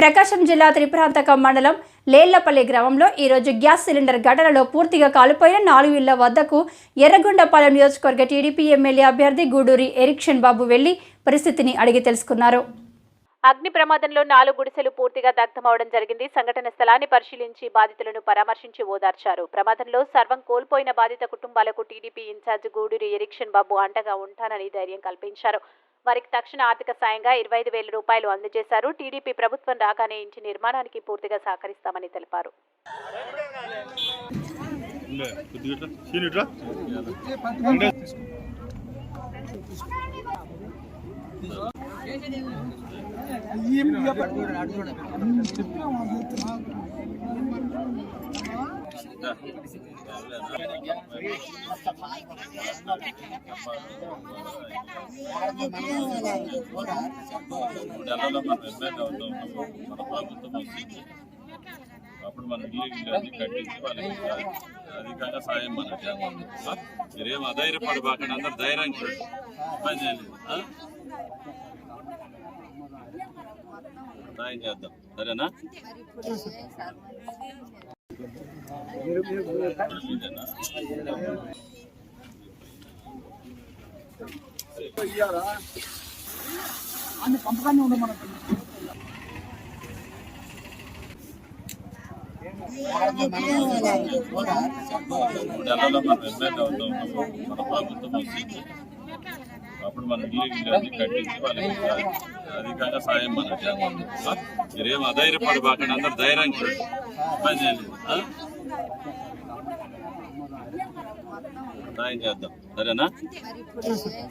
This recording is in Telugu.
ప్రకాశం జిల్లా త్రిపురాంతకం మండలం లేళ్లపల్లి గ్రామంలో ఈరోజు గ్యాస్ సిలిండర్ ఘటనలో పూర్తిగా కాలిపోయిన 4 ఇళ్ల వద్దకు ఎర్రగొండపాలెం నియోజకవర్గ టీడీపీ ఎమ్మెల్యే అభ్యర్థి గూడూరి ఎరిక్షన్ బాబు వెళ్లి పరిస్థితిని అడిగి తెలుసుకున్నారు. అగ్ని ప్రమాదంలో 4 గుడిసెలు పూర్తిగా దగ్ధమవడం జరిగింది. సంఘటన స్థలాన్ని పరిశీలించి బాధితులను పరామర్శించి ఓదార్చారు. ప్రమాదంలో సర్వం కోల్పోయిన బాధిత కుటుంబాలకు టీడీపీ ఇన్ఛార్జ్ గూడూరి ఎరిక్షన్ బాబు అండగా ఉంటానని ధైర్యం కల్పించారు. వారికి తక్షణ ఆర్థిక సాయంగా 25,000 రూపాయలు అందజేశారు. టీడీపీ ప్రభుత్వం రాగానే ఇంటి నిర్మాణానికి పూర్తిగా సహకరిస్తామని తెలిపారు. అప్పుడు మనం ఇల్లు కట్టించి వాళ్ళకి అధికంగా సాయం మనం చేద్దాం. మీరేం అధైర్యపడబాకండి, అందరు ధైర్యంగా ఇబ్బంది చేయలేదు, సాయం చేద్దాం, సరేనా? అన్ని పంపకాన్ని ఉండవు మనకు. అప్పుడు మనం ఇల్లు కట్టించి వాళ్ళకి అధికంగా సాయం మనం చేద్దాం. మీరేం అధైర్యపడబాకండి, అందరు ధైర్యంగా ఇబ్బంది చేయలేదు, సాయం చేద్దాం, సరేనా?